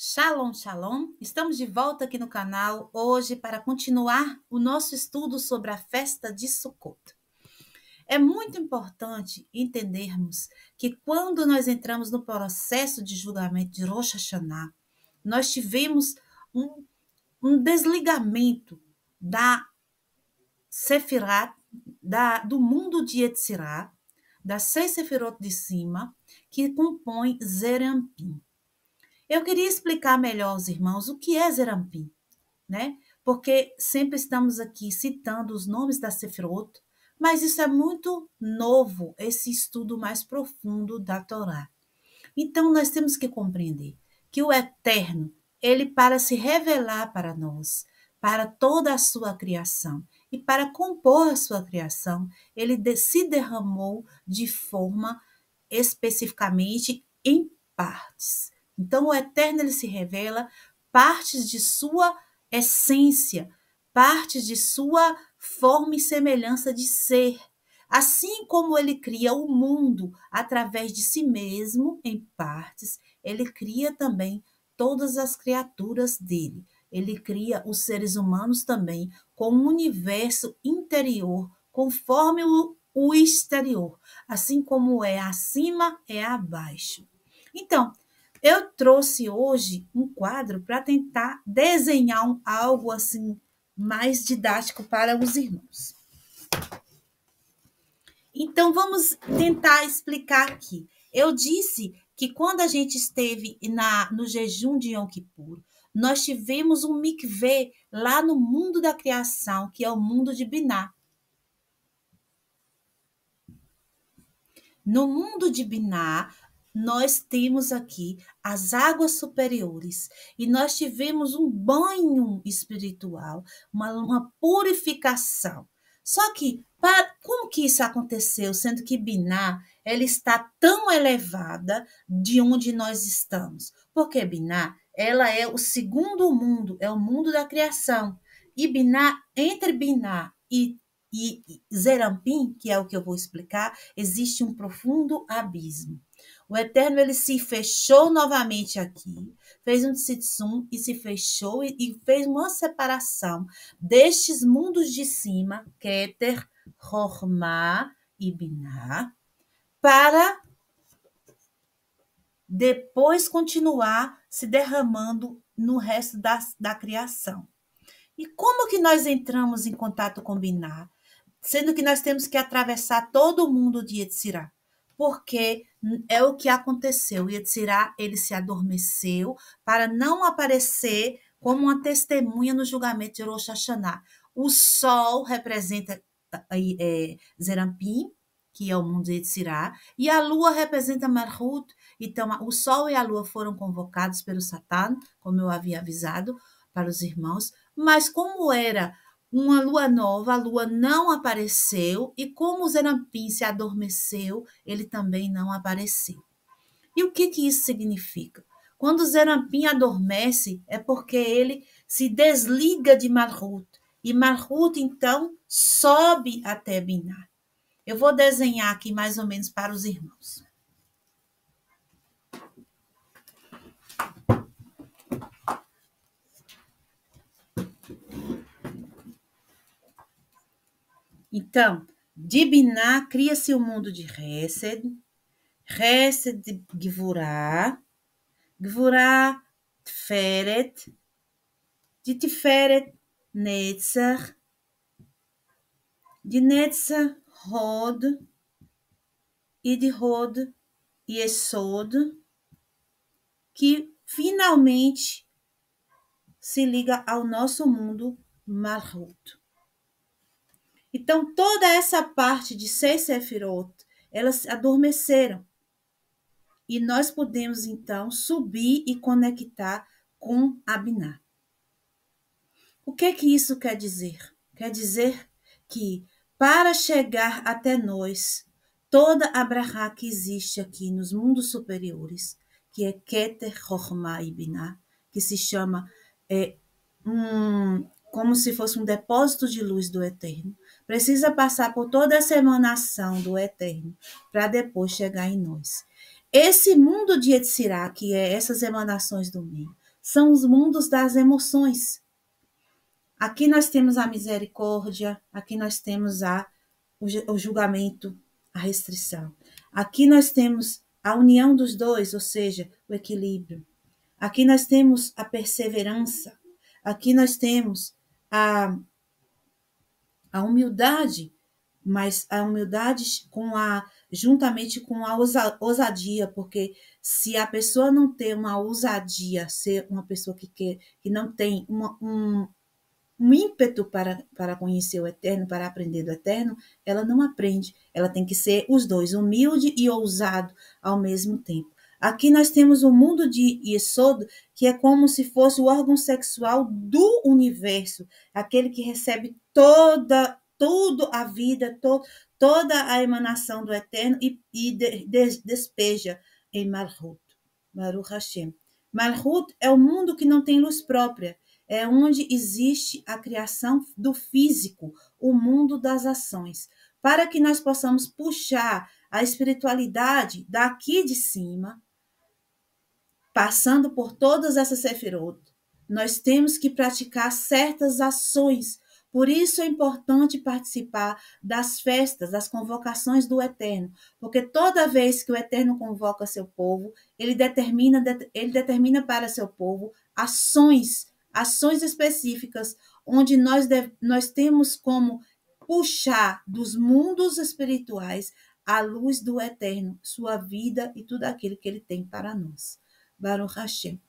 Shalom, shalom! Estamos de volta aqui no canal hoje para continuar o nosso estudo sobre a festa de Sukkot. É muito importante entendermos que quando nós entramos no processo de julgamento de Rosh Hashanah, nós tivemos um desligamento da Sefirat, do mundo de Yetzirah, das 6 Sefirot de cima, que compõem Zeir Anpin. Eu queria explicar melhor aos irmãos o que é Zeir Anpin, né? Porque sempre estamos aqui citando os nomes da Sefirot, mas isso é muito novo, esse estudo mais profundo da Torá. Então, nós temos que compreender que o Eterno, ele para se revelar para nós, para toda a sua criação, e para compor a sua criação, ele se derramou de forma especificamente em partes. Então, o Eterno ele se revela partes de sua essência, partes de sua forma e semelhança de ser. Assim como ele cria o mundo através de si mesmo, em partes, ele cria também todas as criaturas dele. Ele cria os seres humanos também com um universo interior, conforme o exterior. Assim como é acima, é abaixo. Então, eu trouxe hoje um quadro para tentar desenhar algo assim mais didático para os irmãos. Então, vamos tentar explicar aqui. Eu disse que quando a gente esteve no jejum de Yom Kippur, nós tivemos um mikveh lá no mundo da criação, que é o mundo de Biná. No mundo de Biná, nós temos aqui as águas superiores e nós tivemos um banho espiritual, uma purificação. Só que, como que isso aconteceu, sendo que Biná ela está tão elevada de onde nós estamos? Porque Biná ela é o segundo mundo, é o mundo da criação. E Biná, entre Biná e Zeir Anpin, que é o que eu vou explicar, existe um profundo abismo. O Eterno ele se fechou novamente aqui, fez um tzitsum e se fechou e fez uma separação destes mundos de cima, Keter, Chokhmah e Binah, para depois continuar se derramando no resto da criação. E como que nós entramos em contato com Binah? Sendo que nós temos que atravessar todo o mundo de Yetzirah, porque é o que aconteceu. Yetzirah, ele se adormeceu para não aparecer como uma testemunha no julgamento de Rosh Hashanah. O sol representa Zeir Anpin, que é o mundo de Yetzirah, e a lua representa Malchut. Então, o sol e a lua foram convocados pelo Satan, como eu havia avisado para os irmãos, mas como era uma lua nova, a lua não apareceu, e como o Zeir Anpin se adormeceu, ele também não apareceu. E o que isso significa? Quando o Zeir Anpin adormece, é porque ele se desliga de Malchut, e Malchut, então, sobe até Binah. Eu vou desenhar aqui mais ou menos para os irmãos. Então, de Binah cria-se o mundo de Hesed, Hesed de Gvurah, Gvurah Tiferet, de Tiferet Netzach, de Netzach Hod, e de Hod Yesod, que finalmente se liga ao nosso mundo Malchut. Então, toda essa parte de 6 Sefirot, elas adormeceram. E nós podemos, então, subir e conectar com a Binah. O que isso quer dizer? Quer dizer que, para chegar até nós, toda a brachá que existe aqui nos mundos superiores, que é Keter, Chokhmah e Binah, que se chama como se fosse um depósito de luz do Eterno, precisa passar por toda essa emanação do Eterno para depois chegar em nós. Esse mundo de Yetzirah, que é essas emanações do meio, são os mundos das emoções. Aqui nós temos a misericórdia, aqui nós temos o julgamento, a restrição. Aqui nós temos a união dos dois, ou seja, o equilíbrio. Aqui nós temos a perseverança. Aqui nós temos a humildade, mas a humildade juntamente com a ousadia, porque se a pessoa não tem uma ousadia, ser uma pessoa que não tem um ímpeto para conhecer o eterno, para aprender do eterno, ela não aprende. Ela tem que ser os dois, humilde e ousado ao mesmo tempo. Aqui nós temos o mundo de Yesod, que é como se fosse o órgão sexual do universo, aquele que recebe tudo a vida, toda a emanação do eterno e despeja em Malhut, Baruch Hashem. Malhut é o mundo que não tem luz própria, é onde existe a criação do físico, o mundo das ações, para que nós possamos puxar a espiritualidade daqui de cima, passando por todas essas sefirot, nós temos que praticar certas ações. Por isso é importante participar das festas, das convocações do Eterno, porque toda vez que o Eterno convoca seu povo, ele determina para seu povo ações específicas, onde nós temos como puxar dos mundos espirituais a luz do Eterno, sua vida e tudo aquilo que ele tem para nós. Baruch Hashem.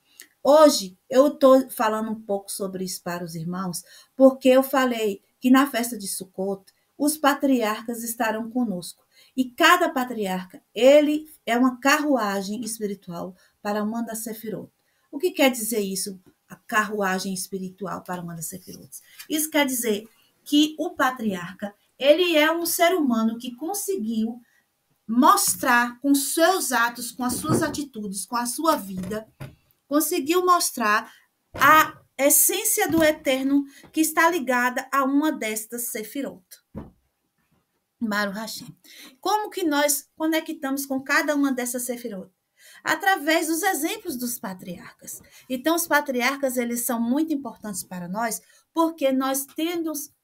Hoje eu estou falando um pouco sobre isso para os irmãos, porque eu falei que na festa de Sukkot os patriarcas estarão conosco. E cada patriarca, ele é uma carruagem espiritual para uma das sefirot. O que quer dizer isso, a carruagem espiritual para uma das sefirot? Isso quer dizer que o patriarca, ele é um ser humano que conseguiu mostrar com seus atos, com as suas atitudes, com a sua vida, conseguiu mostrar a essência do eterno que está ligada a uma destas sefirot. Baruch Hashem. Como que nós conectamos com cada uma dessas sefirot? Através dos exemplos dos patriarcas. Então, os patriarcas, eles são muito importantes para nós, porque nós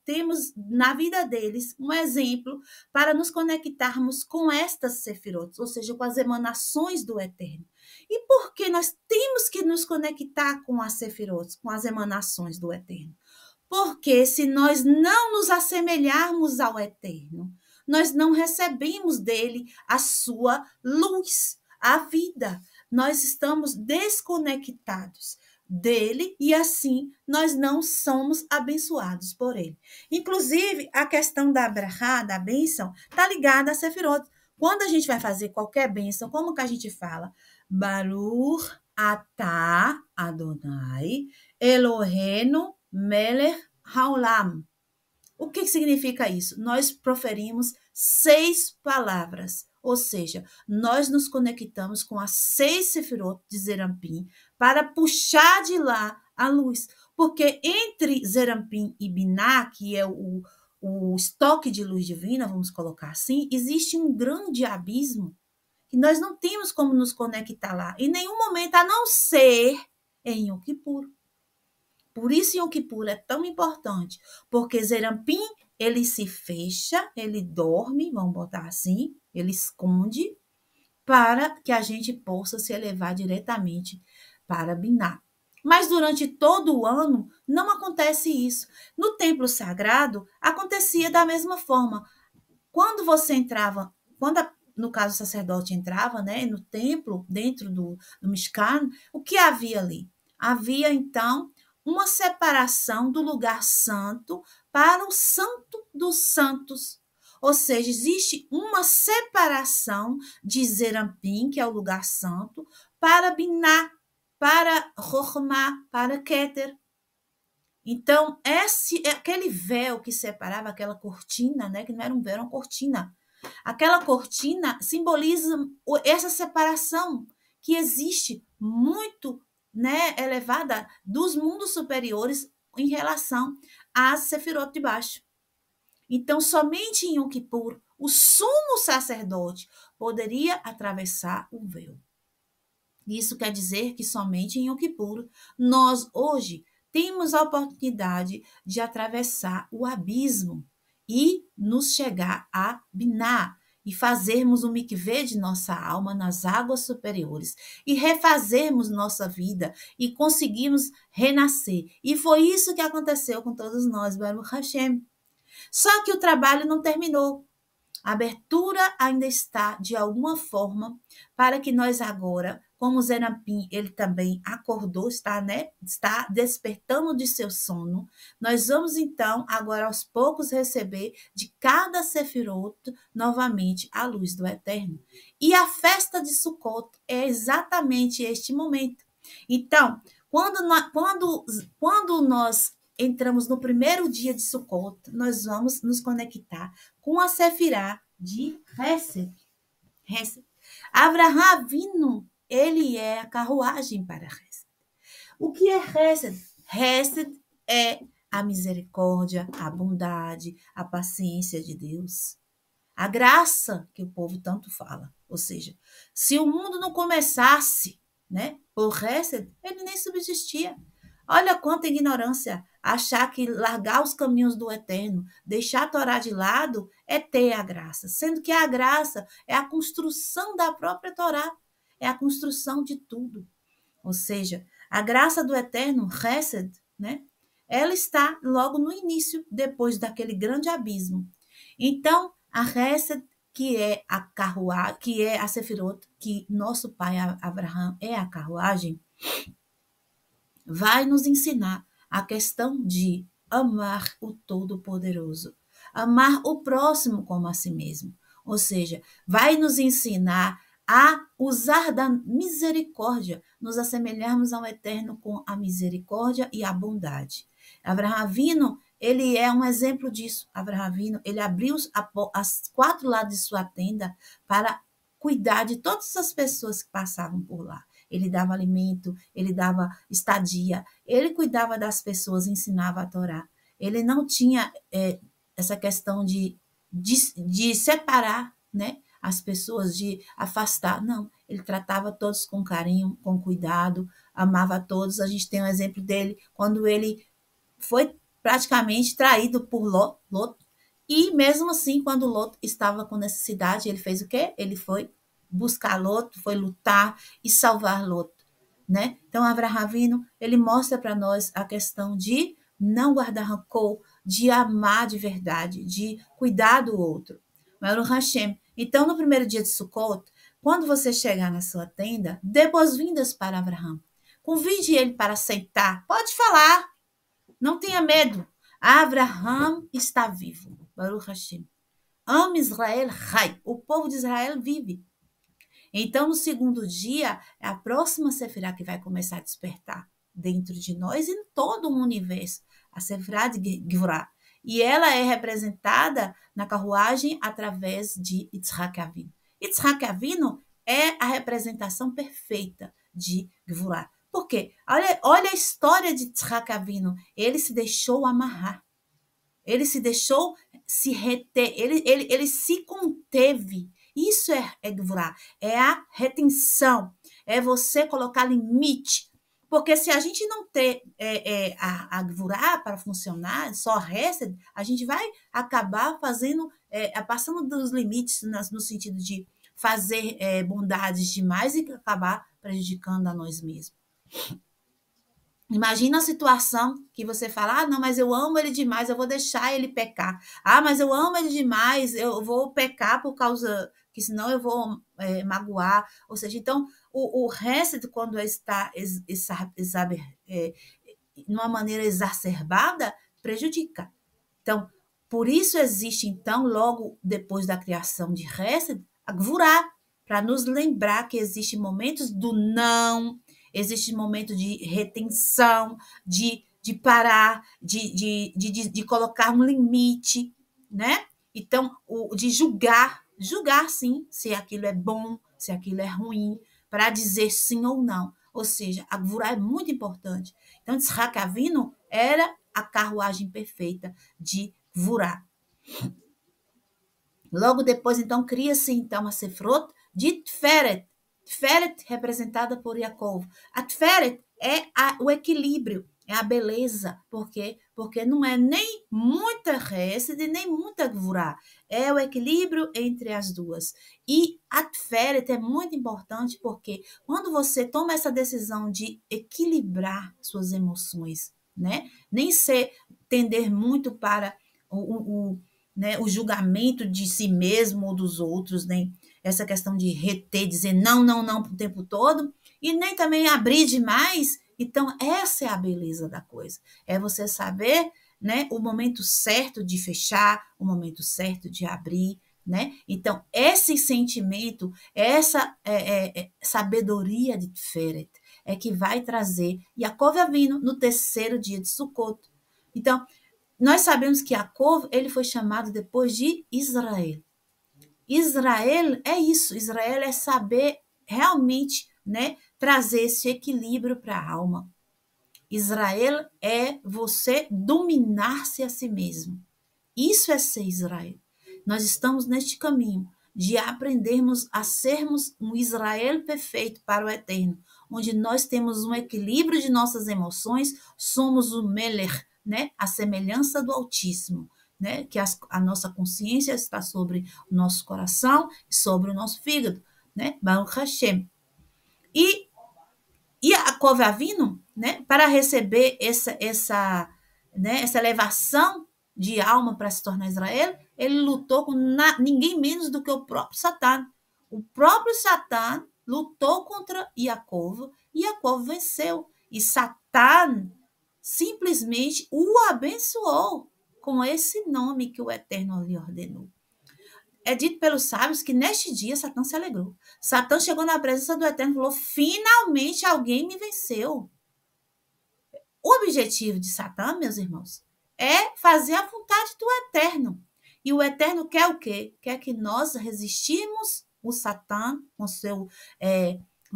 temos na vida deles um exemplo para nos conectarmos com estas sefirot, ou seja, com as emanações do Eterno. E por que nós temos que nos conectar com as sefirot, com as emanações do Eterno? Porque se nós não nos assemelharmos ao Eterno, nós não recebemos dele a sua luz, a vida. Nós estamos desconectados dele e assim nós não somos abençoados por ele. Inclusive, a questão da brachá, da bênção, está ligada a Sefirot. Quando a gente vai fazer qualquer bênção, como que a gente fala? Baruch atah Adonai Eloheinu melech haolam. O que significa isso? Nós proferimos 6 palavras, ou seja, nós nos conectamos com as 6 sefirot de Zerampim para puxar de lá a luz. Porque entre Zerampim e Biná, que é o estoque de luz divina, vamos colocar assim, existe um grande abismo que nós não temos como nos conectar lá em nenhum momento, a não ser em Yom Kippur. Por isso Yom Kippur é tão importante, porque Zerampim, ele se fecha, ele dorme, vamos botar assim, ele esconde, para que a gente possa se elevar diretamente para Biná. Mas durante todo o ano não acontece isso. No templo sagrado, acontecia da mesma forma. Quando você entrava, no caso o sacerdote entrava, né, no templo, dentro do Mishkan, o que havia ali? Havia, então, uma separação do lugar santo para o santo dos santos. Ou seja, existe uma separação de Zerampim, que é o lugar santo, para Biná, para Rochma, para Keter. Então, aquele véu que separava, aquela cortina, né, que não era um véu, era uma cortina. Aquela cortina simboliza essa separação que existe muito, né, elevada dos mundos superiores em relação às sefirot de baixo. Então, somente em Yom Kippur, o sumo sacerdote poderia atravessar o véu. Isso quer dizer que somente em Yom Kippur nós hoje temos a oportunidade de atravessar o abismo e nos chegar a Biná e fazermos o mikvê de nossa alma nas águas superiores e refazermos nossa vida e conseguirmos renascer. E foi isso que aconteceu com todos nós, Baruch Hashem. Só que o trabalho não terminou. A abertura ainda está, de alguma forma, para que nós agora, como o Zerampim, ele também acordou, está, né? Está despertando de seu sono. Nós vamos, então, agora aos poucos receber de cada Sefirot novamente a luz do Eterno. E a festa de Sukkot é exatamente este momento. Então, quando nós entramos no primeiro dia de Sukkot, nós vamos nos conectar com a Sefirá de Hesed. Avraham Avinu, ele é a carruagem para Hesed. O que é Hesed? Hesed é a misericórdia, a bondade, a paciência de Deus. A graça que o povo tanto fala. Ou seja, se o mundo não começasse, né, por Hesed, ele nem subsistia. Olha quanta ignorância achar que largar os caminhos do Eterno, deixar a Torá de lado, é ter a graça. Sendo que a graça é a construção da própria Torá, é a construção de tudo. Ou seja, a graça do Eterno, Hesed, né, ela está logo no início, depois daquele grande abismo. Então, a Hesed, que é a carruagem, que é a Sefirot, que nosso pai Abraham é a carruagem, vai nos ensinar a questão de amar o Todo-Poderoso, amar o próximo como a si mesmo. Ou seja, vai nos ensinar a usar da misericórdia, nos assemelharmos ao Eterno com a misericórdia e a bondade. Avraham Avinu, ele é um exemplo disso. Avraham Avinu, ele abriu as 4 lados de sua tenda para cuidar de todas as pessoas que passavam por lá. Ele dava alimento, ele dava estadia, ele cuidava das pessoas, ensinava a Torá. Ele não tinha essa questão de separar, né, as pessoas, de afastar. Não, ele tratava todos com carinho, com cuidado, amava todos. A gente tem um exemplo dele quando ele foi praticamente traído por Lot. E mesmo assim, quando Lot estava com necessidade, ele fez o quê? Ele foi buscar Lot, foi lutar e salvar Lot, né? Então, Avraham Avinu, ele mostra para nós a questão de não guardar rancor, de amar de verdade, de cuidar do outro. Baruch Hashem. Então, no primeiro dia de Sukkot, quando você chegar na sua tenda, dê boas-vindas para Avraham. Convide ele para sentar. Pode falar. Não tenha medo. Avraham está vivo. Baruch Hashem. Am Israel Chai. O povo de Israel vive. Então, no segundo dia, é a próxima Sefirá que vai começar a despertar dentro de nós e em todo o universo. A Sefirá de Gvurá. E ela é representada na carruagem através de Yitzhak Avinu. Yitzhak Avinu é a representação perfeita de Gvurá. Por quê? Olha a história de Yitzhak Avinu. Ele se deixou amarrar. Ele se deixou se reter. Ele se conteve. Isso é Gvurá. É a retenção. É você colocar limite. Porque se a gente não ter a Gvurá para funcionar, só Hesed, a gente vai acabar passando dos limites no sentido de fazer bondades demais e acabar prejudicando a nós mesmos. Imagina a situação que você fala, não, mas eu amo ele demais, eu vou deixar ele pecar. Mas eu amo ele demais, eu vou pecar por causa que senão eu vou magoar. Ou seja, então, o Hesed, quando está numa maneira exacerbada, prejudica. Então, por isso existe, então, logo depois da criação de Hesed, a Gvurá, para nos lembrar que existem momentos do não, existe momento de retenção, de parar, de colocar um limite, né? Então, de julgar sim, se aquilo é bom, se aquilo é ruim, para dizer sim ou não. Ou seja, a Gvurá é muito importante. Então, Yitzhak Avinu era a carruagem perfeita de Gvurá. Logo depois, então, cria-se então a Sefirot de Tferet. Tiferet, representada por Yaakov. A Tiferet é o equilíbrio, é a beleza. Por quê? Porque não é nem muita Hesed, nem muita Gvurá. É o equilíbrio entre as duas. E a Tiferet é muito importante porque quando você toma essa decisão de equilibrar suas emoções, né? Nem tender muito para né, o julgamento de si mesmo ou dos outros, nem essa questão de reter, dizer não, não, não o tempo todo, e nem também abrir demais. Então, essa é a beleza da coisa. É você saber, né, o momento certo de fechar, o momento certo de abrir, né? Então, esse sentimento, essa sabedoria de Tiferet é que vai trazer Yaakov Avinu no terceiro dia de Sukkot. Então, nós sabemos que Yaakov, ele foi chamado depois de Israel. Israel é isso, Israel é saber realmente, né, trazer esse equilíbrio para a alma. Israel é você dominar-se a si mesmo. Isso é ser Israel. Nós estamos neste caminho de aprendermos a sermos um Israel perfeito para o eterno, onde nós temos um equilíbrio de nossas emoções, somos o Meler, né? A semelhança do Altíssimo, né? Que a nossa consciência está sobre o nosso coração e sobre o nosso fígado, né? Baruch Hashem. E Yaakov Avinu, né, para receber essa elevação de alma para se tornar Israel, ele lutou com ninguém menos do que o próprio Satã. O próprio Satã lutou contra Yaakov e Yaakov venceu. E Satã simplesmente o abençoou com esse nome que o Eterno lhe ordenou. É dito pelos sábios que neste dia Satã se alegrou. Satã chegou na presença do Eterno e falou: finalmente alguém me venceu. O objetivo de Satã, meus irmãos, é fazer a vontade do Eterno. E o Eterno quer o quê? Quer que nós resistimos o Satã com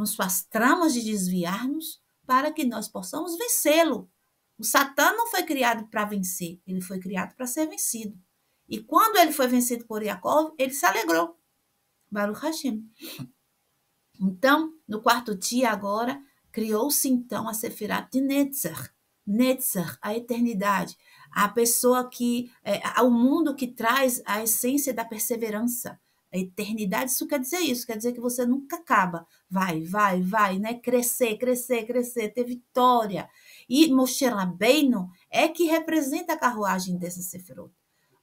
suas tramas de desviar-nos para que nós possamos vencê-lo. O Satã não foi criado para vencer, ele foi criado para ser vencido. E quando ele foi vencido por Yaakov, ele se alegrou. Baruch Hashem. Então, no quarto dia agora, criou-se então a Sefirat de Netzach. Netzach, a eternidade. A pessoa o mundo que traz a essência da perseverança. A eternidade, isso quer dizer que você nunca acaba. Vai, né? Crescer, ter vitória. E Moshe Rabbeinu é que representa a carruagem dessa Sefirot.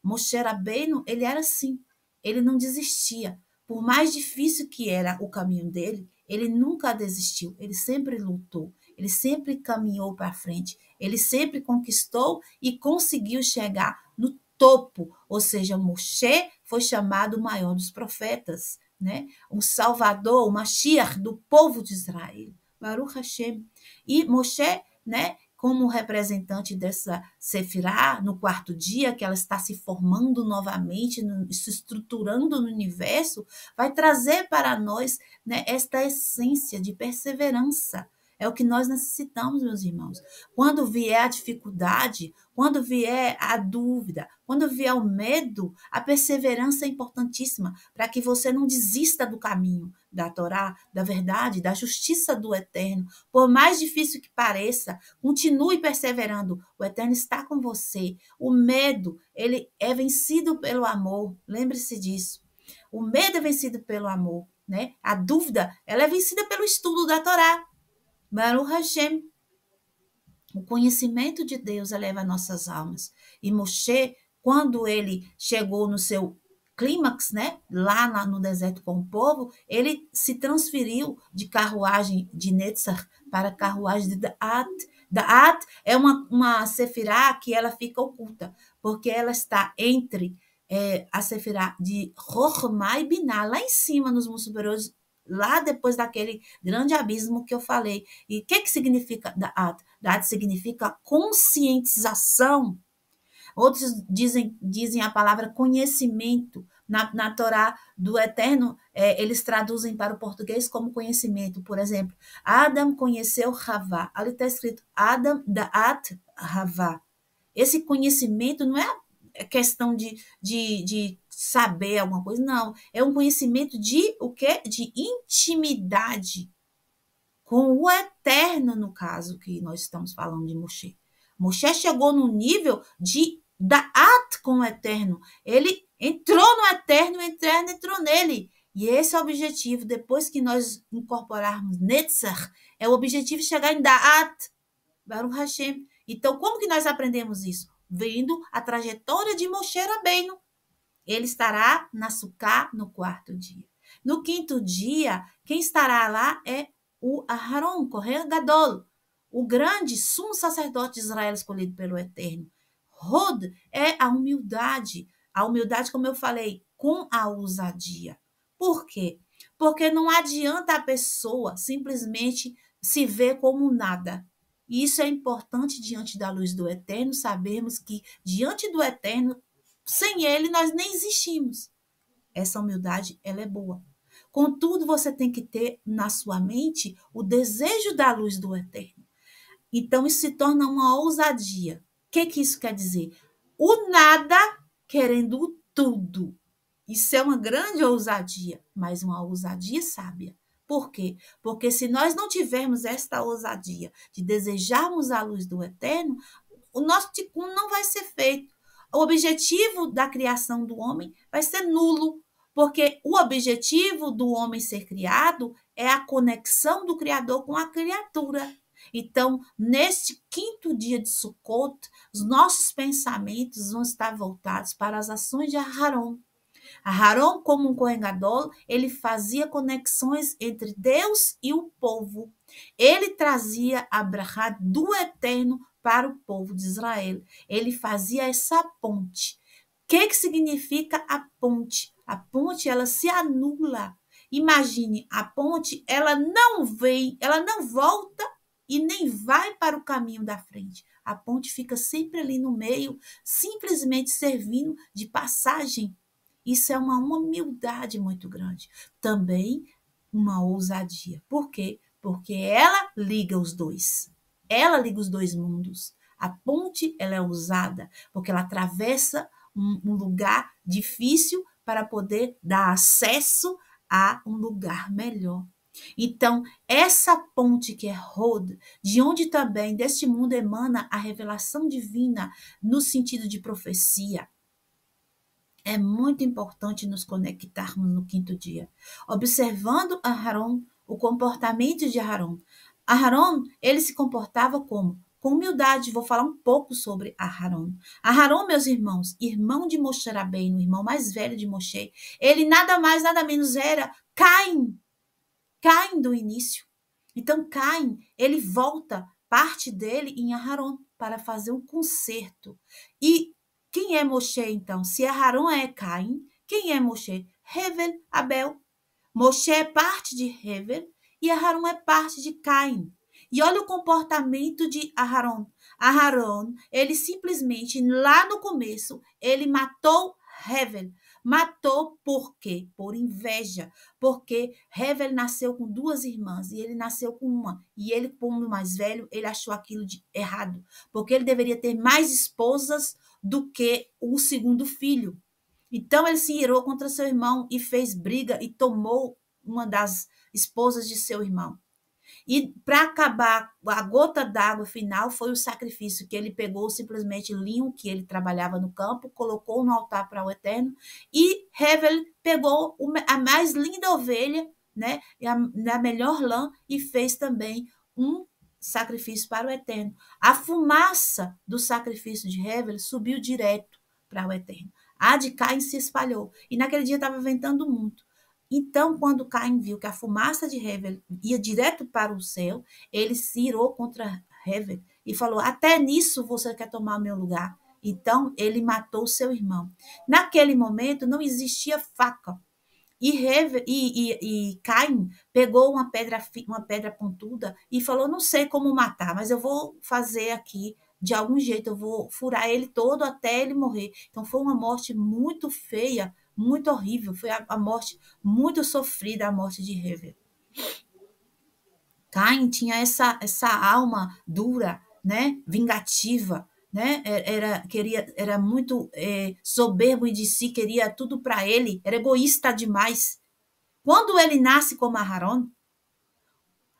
Moshe Rabbeinu, ele era assim, ele não desistia. Por mais difícil que era o caminho dele, ele nunca desistiu, ele sempre lutou, ele sempre caminhou para frente, ele sempre conquistou e conseguiu chegar no topo, ou seja, Moshe foi chamado o maior dos profetas, né? O salvador, o Mashiach do povo de Israel, Baruch Hashem. E Moshe, né, como representante dessa Sefirá, no quarto dia, que ela está se formando novamente, se estruturando no universo, vai trazer para nós, né, esta essência de perseverança. É o que nós necessitamos, meus irmãos. Quando vier a dificuldade, quando vier a dúvida, quando vier o medo, a perseverança é importantíssima para que você não desista do caminho da Torá, da verdade, da justiça do Eterno. Por mais difícil que pareça, continue perseverando. O Eterno está com você. O medo, ele é vencido pelo amor. Lembre-se disso. O medo é vencido pelo amor, né? A dúvida, ela é vencida pelo estudo da Torá. Baruch Hashem. O conhecimento de Deus eleva nossas almas. E Moshe, quando ele chegou no seu clímax, né, lá no deserto com o povo, ele se transferiu de carruagem de Netzach para carruagem de Da'at. Da'at é uma sefirá que ela fica oculta, porque ela está entre a sefirá de Chokhmah e Binah, lá em cima, nos mundos superiores, lá depois daquele grande abismo que eu falei. E o que significa Da'at? Da'at significa conscientização. Outros dizem a palavra conhecimento. Na Torá do Eterno, eles traduzem para o português como conhecimento. Por exemplo, Adam conheceu Havá. Ali está escrito Adam Da'at Havá. Esse conhecimento não é questão de saber alguma coisa, não. É um conhecimento de o quê? De intimidade com o eterno, no caso que nós estamos falando de Moshe. Moshe chegou no nível de Da'at com o eterno. Ele entrou no eterno, o eterno entrou nele. E esse é o objetivo, depois que nós incorporarmos Netzach, é o objetivo de chegar em Da'at, Baruch Hashem. Então, como que nós aprendemos isso? Vendo a trajetória de Moshe Rabbeinu. Ele estará na Sukkah no 4º dia. No 5º dia, quem estará lá é o Aharon, Kohen Gadol, o grande sumo sacerdote de Israel escolhido pelo Eterno. Hod é a humildade, como eu falei, com a ousadia. Por quê? Porque não adianta a pessoa simplesmente se ver como nada. E isso é importante diante da luz do Eterno, sabermos que diante do Eterno, sem ele, nós nem existimos. Essa humildade, ela é boa. Contudo, você tem que ter na sua mente o desejo da luz do Eterno. Então, isso se torna uma ousadia. O que isso quer dizer? O nada querendo o tudo. Isso é uma grande ousadia, mas uma ousadia sábia. Por quê? Porque se nós não tivermos esta ousadia de desejarmos a luz do Eterno, o nosso tikkun não vai ser feito. O objetivo da criação do homem vai ser nulo, porque o objetivo do homem ser criado é a conexão do Criador com a criatura. Então, neste 5º dia de Sukkot, os nossos pensamentos vão estar voltados para as ações de Aharon. Aharon, como um Kohen Gadol, ele fazia conexões entre Deus e o povo. Ele trazia a brachá do Eterno para o povo de Israel. Ele fazia essa ponte. O que significa a ponte? A ponte, ela se anula. Imagine, a ponte, ela não vem, ela não volta e nem vai para o caminho da frente. A ponte fica sempre ali no meio, simplesmente servindo de passagem. Isso é uma humildade muito grande. Também uma ousadia. Por quê? Porque ela liga os dois. Ela liga os dois mundos. A ponte, ela é ousada, porque ela atravessa um lugar difícil para poder dar acesso a um lugar melhor. Então, essa ponte que é Hod, de onde também deste mundo emana a revelação divina no sentido de profecia, é muito importante nos conectarmos no 5º dia, observando Aharon, o comportamento de Aharon. Aharon, ele se comportava como? Com humildade. Vou falar um pouco sobre Aharon. Aharon, meus irmãos, irmão de Moshe Rabbeinu, o irmão mais velho de Moshe, ele nada mais, nada menos era Caim do início. Então, Caim, ele volta parte dele em Aharon para fazer um concerto. E quem é Moshe, então? Se Aharon é Caim, quem é Moshe? Hevel, Abel. Moshe é parte de Hevel e Aharon é parte de Caim. E olha o comportamento de Aharon. Aharon, ele simplesmente, lá no começo, ele matou Hevel. Matou por quê? Por inveja. Porque Hevel nasceu com 2 irmãs e ele nasceu com uma. E ele, como mais velho, ele achou aquilo de errado. Porque ele deveria ter mais esposas do que o segundo filho. Então ele se irou contra seu irmão e fez briga e tomou uma das esposas de seu irmão. E para acabar, a gota d'água final foi o sacrifício, que ele pegou simplesmente linho que ele trabalhava no campo, colocou no altar para o Eterno, e Hevel pegou a mais linda ovelha, né, a melhor lã, e fez também um sacrifício para o Eterno. A fumaça do sacrifício de Hevel subiu direto para o Eterno. A de Caim se espalhou, e naquele dia estava ventando muito. Então, quando Caim viu que a fumaça de Hevel ia direto para o céu, ele se irou contra Hevel e falou: até nisso você quer tomar o meu lugar? Então, ele matou seu irmão. Naquele momento, não existia faca. E Caim pegou uma pedra pontuda e falou: não sei como matar, mas eu vou fazer aqui de algum jeito, eu vou furar ele todo até ele morrer. Então, foi uma morte muito feia, muito horrível. Foi a morte muito sofrida, a morte de Hevel. Caim tinha essa alma dura, né? Vingativa, né? Era muito soberbo de si, queria tudo para ele, era egoísta demais. Quando ele nasce como Aharon,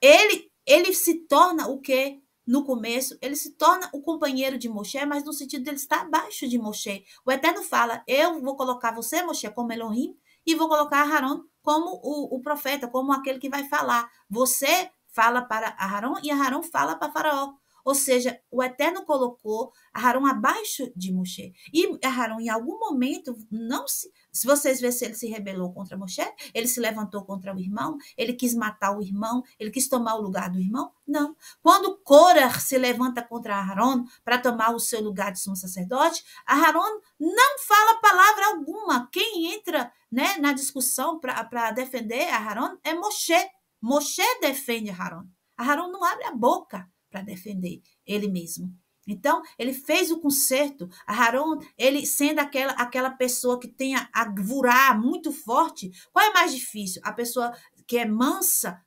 ele se torna o quê? No começo, ele se torna o companheiro de Moshe, mas no sentido de ele estar abaixo de Moshe. O Eterno fala: eu vou colocar você, Moshe, como Elohim, e vou colocar Aharon como o profeta, como aquele que vai falar. Você fala para Aharon e Aharon fala para Faraó. Ou seja, o Eterno colocou Aharon abaixo de Moshe. E Aharon, em algum momento, não se vocês verem se ele se rebelou contra Moshe, ele se levantou contra o irmão, ele quis matar o irmão, ele quis tomar o lugar do irmão? Não. Quando Korah se levanta contra Aharon para tomar o seu lugar de sumo sacerdote, Aharon não fala palavra alguma. Quem entra, né, na discussão para defender Aharon é Moshe. Moshe defende Aharon. Aharon não abre a boca para defender ele mesmo. Então, ele fez o conserto. Aharon, ele sendo aquela pessoa que tem a gvurá muito forte, qual é mais difícil? A pessoa que é mansa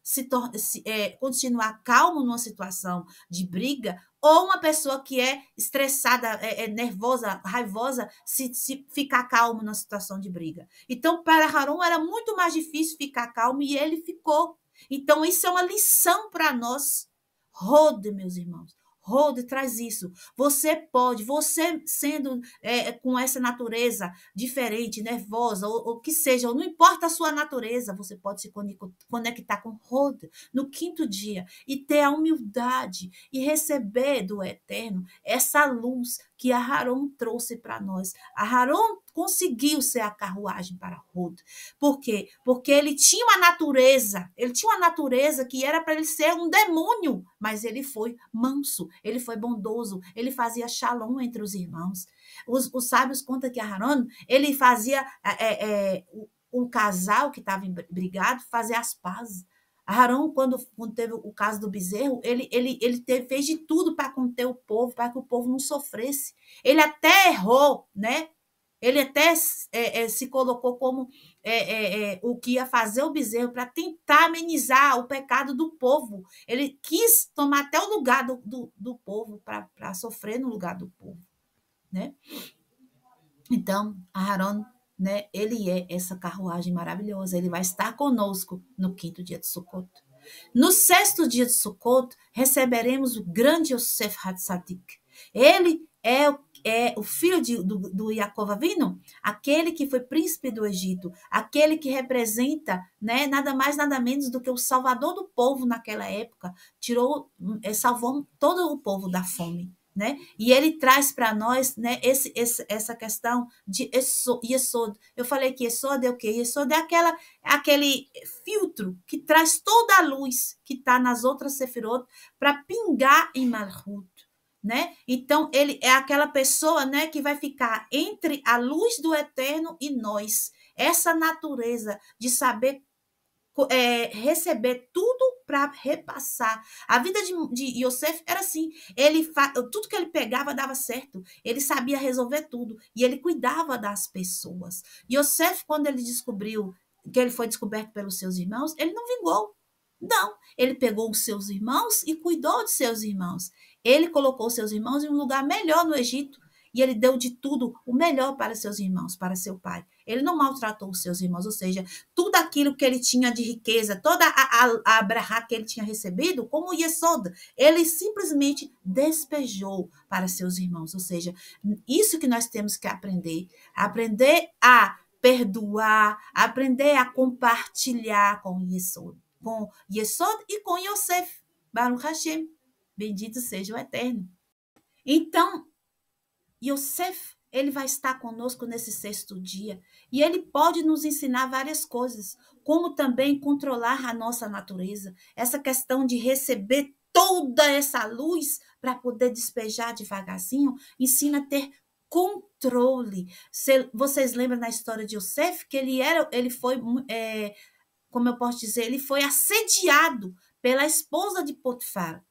continuar calmo numa situação de briga, ou uma pessoa que é estressada, nervosa, raivosa, se ficar calmo numa situação de briga. Então, para Aharon era muito mais difícil ficar calmo e ele ficou. Então, isso é uma lição para nós. Rode, meus irmãos. Rode traz isso. Você sendo com essa natureza diferente, nervosa, ou que seja, não importa a sua natureza, você pode se conectar com Rode no quinto dia e ter a humildade e receber do Eterno essa luz que Aharon trouxe para nós. Aharon conseguiu ser a carruagem para Rode. Por quê? Porque ele tinha uma natureza que era para ele ser um demônio, mas ele foi manso, ele foi bondoso, ele fazia shalom entre os irmãos. Os sábios contam que Aharon, ele fazia um casal que estava brigado, fazer as pazes. Aharon, quando teve o caso do bezerro, fez de tudo para conter o povo, para que o povo não sofresse. Ele até errou, né? Ele até se colocou como o que ia fazer o bezerro para tentar amenizar o pecado do povo. Ele quis tomar até o lugar do povo para sofrer no lugar do povo, né? Então, Aharon, né, ele é essa carruagem maravilhosa. Ele vai estar conosco no quinto dia de Sukkot. No sexto dia de Sukkot, receberemos o grande Yosef Hatzadik. Ele é o filho do Yaakov Avinu, aquele que foi príncipe do Egito, aquele que representa, né, nada mais, nada menos do que o salvador do povo naquela época, salvou todo o povo da fome. Né? E ele traz para nós, né, essa questão de Yesod. Eu falei que Yesod é o quê? Yesod é aquele filtro que traz toda a luz que está nas outras sefirot para pingar em Malchut. Né? Então, ele é aquela pessoa, né, que vai ficar entre a luz do Eterno e nós. Essa natureza de saber receber tudo para repassar. A vida de Yosef era assim, tudo que ele pegava dava certo, ele sabia resolver tudo, e ele cuidava das pessoas. Yosef, quando ele descobriu que ele foi descoberto pelos seus irmãos, ele não vingou. Não, ele pegou os seus irmãos e cuidou de seus irmãos. Ele colocou seus irmãos em um lugar melhor no Egito, e ele deu de tudo o melhor para seus irmãos, para seu pai. Ele não maltratou os seus irmãos, ou seja, tudo aquilo que ele tinha de riqueza, toda a brahá que ele tinha recebido, como Yesod, ele simplesmente despejou para seus irmãos. Ou seja, isso que nós temos que aprender a perdoar, aprender a compartilhar com Yesod e com Yosef. Baruch Hashem, bendito seja o Eterno. Então, Yosef, ele vai estar conosco nesse sexto dia e ele pode nos ensinar várias coisas, como também controlar a nossa natureza, essa questão de receber toda essa luz para poder despejar devagarzinho, ensina a ter controle. Vocês lembram na história de Yosef que ele foi, como eu posso dizer, ele foi assediado pela esposa de Potifar.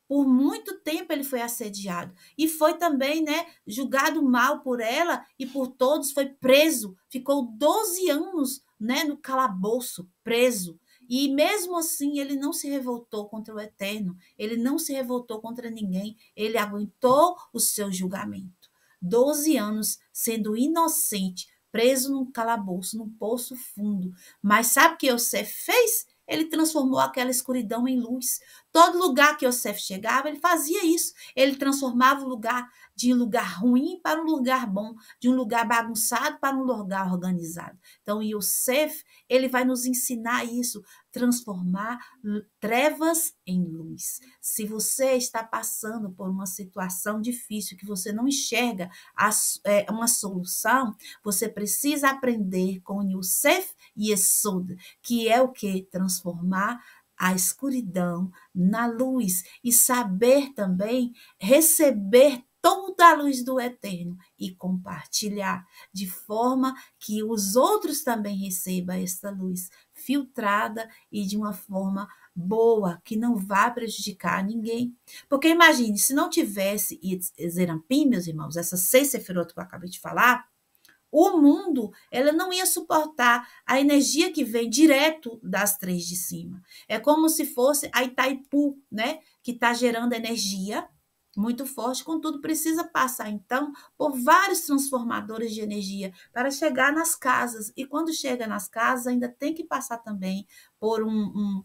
Por muito tempo ele foi assediado e foi também, né, julgado mal por ela e por todos, foi preso, ficou 12 anos, né, no calabouço, preso. E mesmo assim, ele não se revoltou contra o Eterno, ele não se revoltou contra ninguém, ele aguentou o seu julgamento. 12 anos sendo inocente, preso num calabouço, num poço fundo. Mas sabe o que Yosef fez? Ele transformou aquela escuridão em luz. Todo lugar que Yosef chegava, ele fazia isso. Ele transformava o lugar de um lugar ruim para um lugar bom, de um lugar bagunçado para um lugar organizado. Então, Yosef, ele vai nos ensinar isso, transformar trevas em luz. Se você está passando por uma situação difícil, que você não enxerga uma solução, você precisa aprender com Yosef e Yesod, que é o que? Transformar a escuridão na luz e saber também receber toda a luz do Eterno e compartilhar, de forma que os outros também recebam esta luz filtrada e de uma forma boa, que não vá prejudicar ninguém. Porque imagine, se não tivesse Zerampim, meus irmãos, essas 6 sefirot que eu acabei de falar, o mundo, ela não ia suportar a energia que vem direto das 3 de cima. É como se fosse a Itaipu, né, que está gerando energia muito forte, contudo precisa passar então por vários transformadores de energia para chegar nas casas. E quando chega nas casas, ainda tem que passar também por um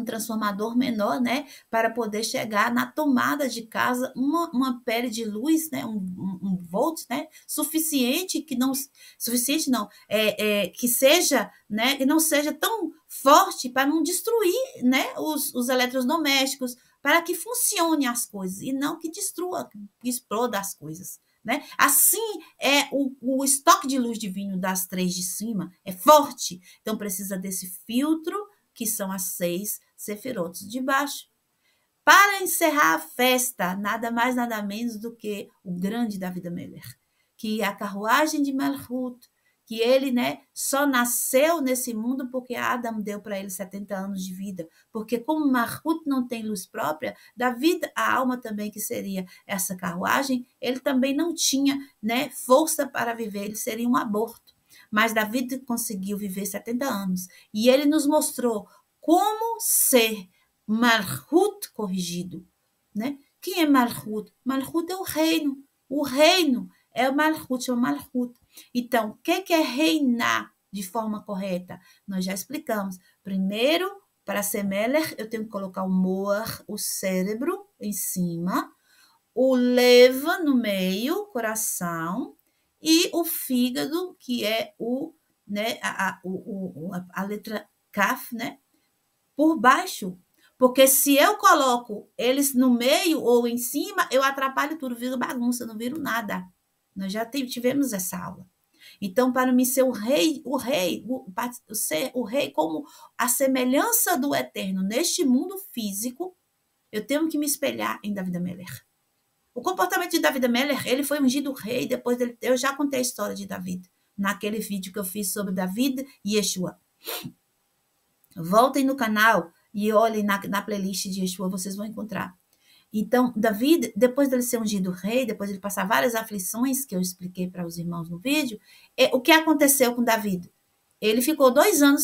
transformador menor, né, para poder chegar na tomada de casa uma pele de luz, né, um volt, né, suficiente que não suficiente não que seja, né, e não seja tão forte para não destruir, né, os eletrodomésticos, para que funcione as coisas e não que destrua, que exploda as coisas. Né? Assim é o estoque de luz divino das 3 de cima, é forte, então precisa desse filtro que são as 6 sefirotes de baixo. Para encerrar a festa, nada mais, nada menos do que o grande David Ameller, que é a carruagem de Malchut, que ele, né, só nasceu nesse mundo porque Adam deu para ele 70 anos de vida. Porque como Malchut não tem luz própria, David, a alma também que seria essa carruagem, ele também não tinha, né, força para viver, ele seria um aborto. Mas David conseguiu viver 70 anos. E ele nos mostrou como ser Malchut corrigido. Né? Quem é Malchut? Malchut é o reino. O reino é o Malchut, é o Malchut. Então, o que é reinar de forma correta? Nós já explicamos. Primeiro, para ser Melech, eu tenho que colocar o Moar, o cérebro, em cima, o Leva no meio, coração, e o fígado, que é né, a letra Kaf, né, por baixo. Porque se eu coloco eles no meio ou em cima, eu atrapalho tudo, viro bagunça, não viro nada. Nós já tivemos essa aula. Então, para mim ser o rei ser o rei como a semelhança do Eterno neste mundo físico, eu tenho que me espelhar em David Ameller. O comportamento de David Ameller, ele foi ungido rei depois dele. Eu já contei a história de David naquele vídeo que eu fiz sobre David e Yeshua. Voltem no canal e olhem na playlist de Yeshua, vocês vão encontrar. Então, David, depois dele ser ungido rei, depois de ele passar várias aflições que eu expliquei para os irmãos no vídeo, o que aconteceu com David? Ele ficou 2 anos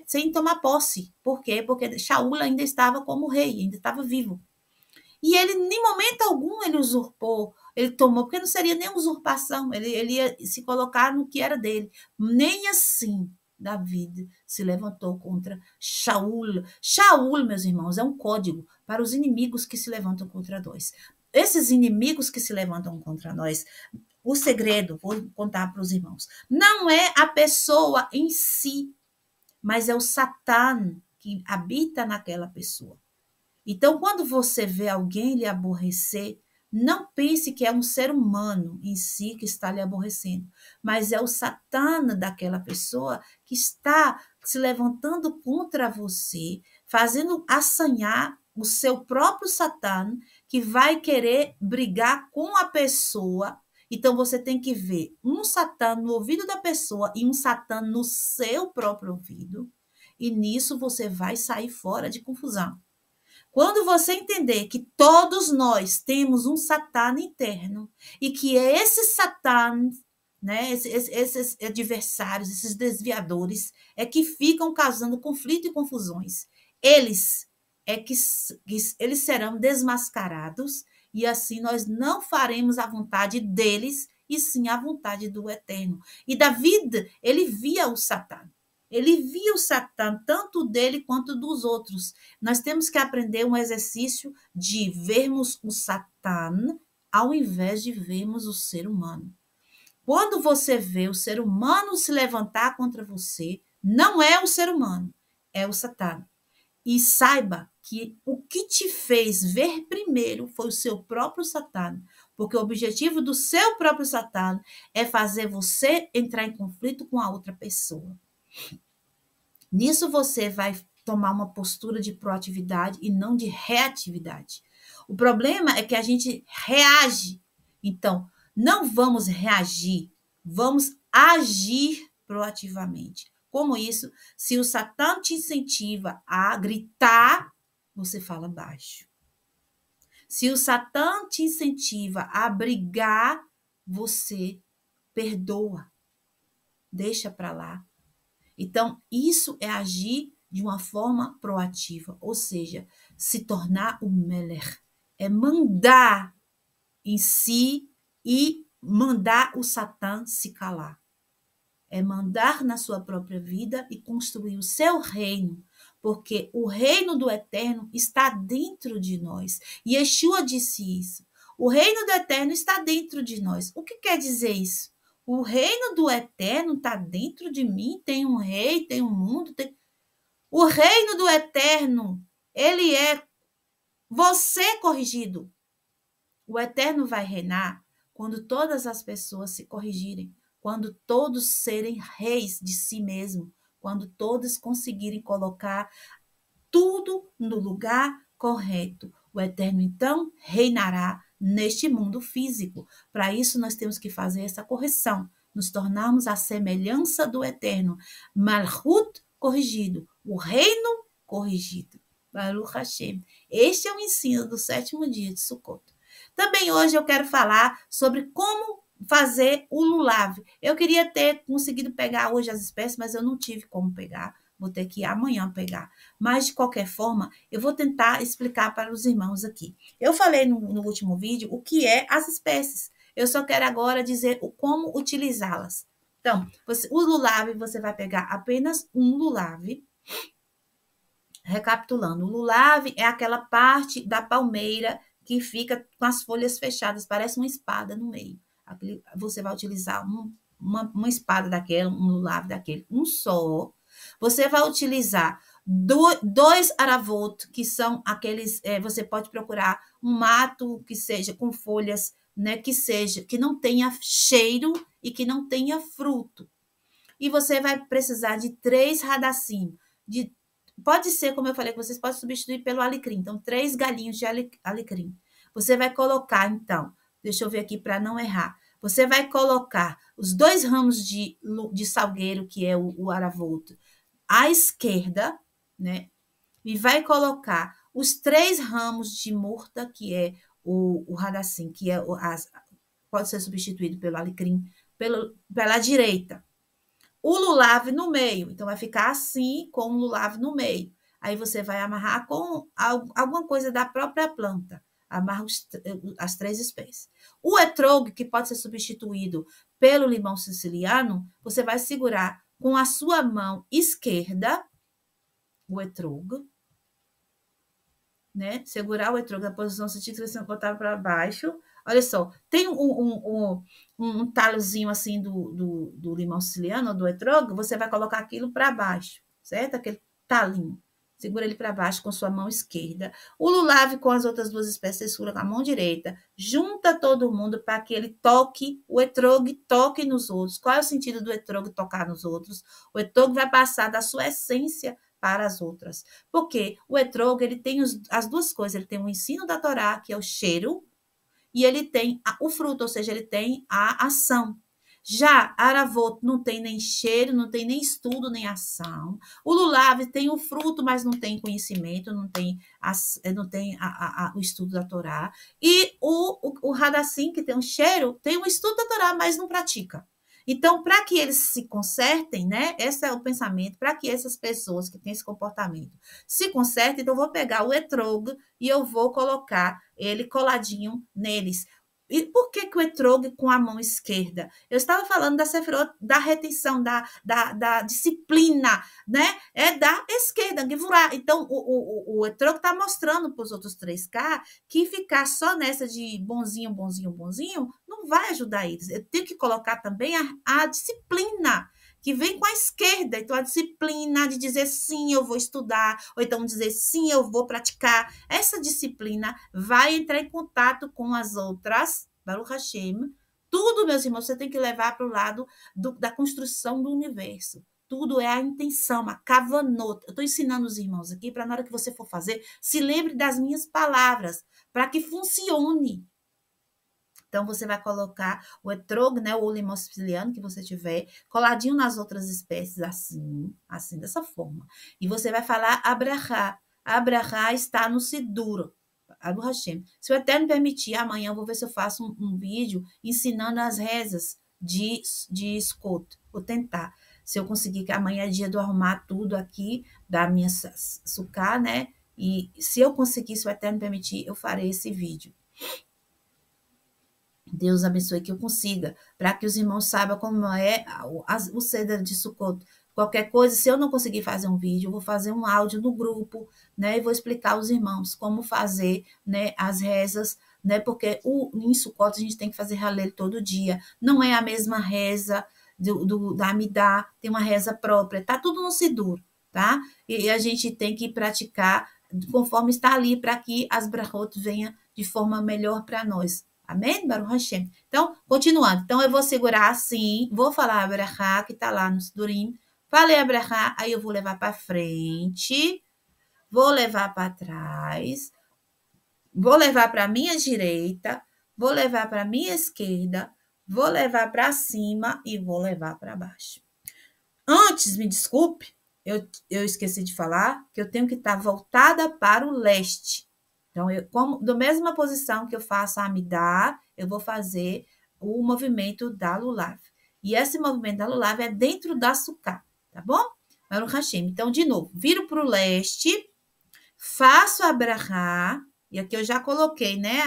sem tomar posse. Por quê? Porque Shaul ainda estava como rei, ainda estava vivo. E ele, em momento algum, ele usurpou, ele tomou, porque não seria nem usurpação, ele ia se colocar no que era dele. Nem assim David se levantou contra Shaul. Shaul, meus irmãos, é um código para os inimigos que se levantam contra nós. Esses inimigos que se levantam contra nós, o segredo, vou contar para os irmãos, não é a pessoa em si, mas é o Satã que habita naquela pessoa. Então, quando você vê alguém lhe aborrecer, não pense que é um ser humano em si que está lhe aborrecendo, mas é o Satã daquela pessoa que está se levantando contra você, fazendo assanhar o seu próprio Satã, que vai querer brigar com a pessoa. Então, você tem que ver um Satã no ouvido da pessoa e um Satã no seu próprio ouvido, e nisso você vai sair fora de confusão. Quando você entender que todos nós temos um Satã interno e que esse Satã né? Esses adversários, esses desviadores, é que ficam causando conflito e confusões. Eles eles serão desmascarados e assim nós não faremos a vontade deles e sim a vontade do Eterno. E Davi, ele via o Satã. Ele via o Satã, tanto dele quanto dos outros. Nós temos que aprender um exercício de vermos o Satã ao invés de vermos o ser humano. Quando você vê o ser humano se levantar contra você, não é o ser humano, é o Satã. E saiba que o que te fez ver primeiro foi o seu próprio Satã, porque o objetivo do seu próprio Satã é fazer você entrar em conflito com a outra pessoa. Nisso você vai tomar uma postura de proatividade e não de reatividade. O problema é que a gente reage. Então, não vamos reagir, vamos agir proativamente. Como isso? Se o Satã te incentiva a gritar, você fala baixo. Se o Satã te incentiva a brigar, você perdoa. Deixa para lá. Então, isso é agir de uma forma proativa, ou seja, se tornar o Meler, é mandar em si e mandar o Satã se calar. É mandar na sua própria vida e construir o seu reino, porque o reino do Eterno está dentro de nós. E Yeshua disse isso. O reino do Eterno está dentro de nós. O que quer dizer isso? O reino do Eterno está dentro de mim, tem um rei, tem um mundo. O reino do Eterno, ele é você corrigido. O Eterno vai reinar quando todas as pessoas se corrigirem, quando todos serem reis de si mesmo, quando todos conseguirem colocar tudo no lugar correto. O Eterno, então, reinará neste mundo físico. Para isso, nós temos que fazer essa correção, nos tornarmos a semelhança do Eterno. Malchut corrigido, o reino corrigido. Baruch Hashem. Este é o ensino do 7º dia de Sukkot. Também hoje eu quero falar sobre como fazer o lulav. Eu queria ter conseguido pegar hoje as espécies, mas eu não tive como pegar. Vou ter que ir amanhã pegar. Mas, de qualquer forma, eu vou tentar explicar para os irmãos aqui. Eu falei no último vídeo o que é as espécies. Eu só quero agora dizer como utilizá-las. Então, o lulav, você vai pegar apenas um lulav. Recapitulando, o lulav é aquela parte da palmeira que fica com as folhas fechadas, parece uma espada no meio. Você vai utilizar uma espada daquela, um lulav daquele, um só. Você vai utilizar dois aravot, que são aqueles, você pode procurar um mato que seja com folhas, né, que não tenha cheiro e que não tenha fruto. E você vai precisar de 3 radacim, pode ser, como eu falei, que vocês podem substituir pelo alecrim. Então, 3 galinhos de alecrim. Você vai colocar, então, deixa eu ver aqui para não errar. Você vai colocar os 2 ramos de salgueiro, que é o aravot, à esquerda, né? E vai colocar os 3 ramos de murta, que é o radacim, que é pode ser substituído pelo alecrim, pela direita. O lulav no meio, então vai ficar assim, com o lulav no meio. Aí você vai amarrar com alguma coisa da própria planta. Amarra as 3 espécies. O etrog, que pode ser substituído pelo limão siciliano, você vai segurar com a sua mão esquerda o etrog, né? Segurar o etrog na posição sentido que botar para baixo. Olha só, tem um talozinho assim do limão siciliano, do etrog, você vai colocar aquilo para baixo, certo? Aquele talinho. Segura ele para baixo com sua mão esquerda. O lulav com as outras 2 espécies, segura com a mão direita. Junta todo mundo para que ele toque, o etrog toque nos outros. Qual é o sentido do etrog tocar nos outros? O etrog vai passar da sua essência para as outras. Porque o etrog, ele tem as 2 coisas. Ele tem o ensino da Torá, que é o cheiro, e ele tem o fruto, ou seja, ele tem a ação. Já Aravot não tem nem cheiro, não tem nem estudo, nem ação. O Lulav tem o fruto, mas não tem conhecimento, não tem o estudo da Torá. E o Hadassim, que tem o cheiro, tem o estudo da Torá, mas não pratica. Então, para que eles se consertem, né? Esse é o pensamento, para que essas pessoas que têm esse comportamento se consertem, então eu vou pegar o etrog e eu vou colocar ele coladinho neles. E por que, que o etrog com a mão esquerda? Eu estava falando da sefirot, da retenção, da disciplina, né? É da esquerda, gevurah. Então, o etrog está mostrando para os outros 3K que ficar só nessa de bonzinho, bonzinho, bonzinho, não vai ajudar eles. Eu tenho que colocar também a disciplina, que vem com a esquerda. Então, a disciplina de dizer sim, eu vou estudar, ou então dizer sim, eu vou praticar. Essa disciplina vai entrar em contato com as outras, Baruch Hashem. Tudo, meus irmãos, você tem que levar para o lado da construção do universo. Tudo é a intenção, a kavanot. Eu estou ensinando os irmãos aqui para na hora que você for fazer, se lembre das minhas palavras, para que funcione. Então, você vai colocar o etrog, né, o limão siciliano que você tiver, coladinho nas outras espécies, assim, dessa forma. E você vai falar abrahá. Abrahá está no Sidur, do Hashem. Se o Eterno permitir, amanhã eu vou ver se eu faço um vídeo ensinando as rezas de Sukkot. Vou tentar. Se eu conseguir, que amanhã é dia de eu arrumar tudo aqui da minha sucá, né? E se eu conseguir, se o Eterno permitir, eu farei esse vídeo. Deus abençoe que eu consiga, para que os irmãos saibam como é o Seder de Sukkot. Qualquer coisa, se eu não conseguir fazer um vídeo, eu vou fazer um áudio no grupo, né? E vou explicar aos irmãos como fazer, né, as rezas, né? Porque em Sukkot a gente tem que fazer Halel todo dia. Não é a mesma reza da Amidá, tem uma reza própria. Tá tudo no Sidur, tá? E a gente tem que praticar conforme está ali, para que as brachot venham de forma melhor para nós. Amém? Baruch Hashem. Então, continuando. Então, eu vou segurar assim, vou falar a brachá, que está lá no Sidurim. Falei a brachá, aí eu vou levar para frente, vou levar para trás, vou levar para a minha direita, vou levar para a minha esquerda, vou levar para cima e vou levar para baixo. Antes, me desculpe, eu esqueci de falar que eu tenho que estar voltada para o leste. Então, da mesma posição que eu faço a Amidá, eu vou fazer o movimento da Lulav. E esse movimento da Lulav é dentro da Sukkah, tá bom? Baruch Hashem. Então, de novo, viro para o leste, faço a Brahá, e aqui eu já coloquei, né,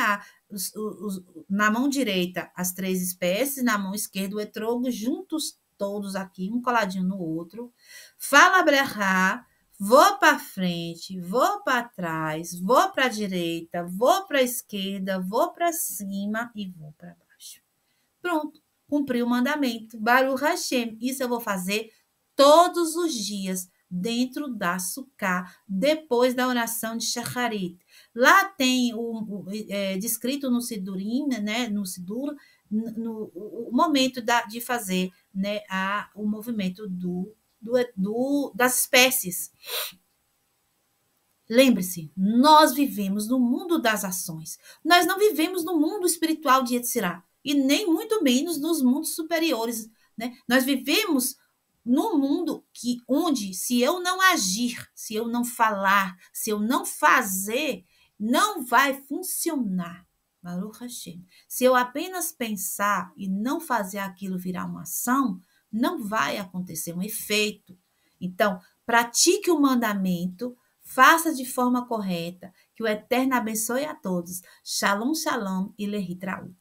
na mão direita as 3 espécies, na mão esquerda o etrogo, juntos todos aqui, um coladinho no outro. Fala a Brahá, vou para frente, vou para trás, vou para a direita, vou para a esquerda, vou para cima e vou para baixo. Pronto, cumpri o mandamento. Baruch Hashem. Isso eu vou fazer todos os dias dentro da Sukkah, depois da oração de Shacharit. Lá tem descrito no Sidurim, né, no Sidur, o momento de fazer, né, o movimento das espécies. Lembre-se, nós vivemos no mundo das ações. Nós não vivemos no mundo espiritual de Yetzirah, e nem muito menos nos mundos superiores, né? Nós vivemos num mundo onde, se eu não agir, se eu não falar, se eu não fazer, não vai funcionar. Baruch Hashem. Se eu apenas pensar e não fazer aquilo virar uma ação, não vai acontecer um efeito. Então, pratique o mandamento, faça de forma correta, que o Eterno abençoe a todos. Shalom, shalom e lehitraú.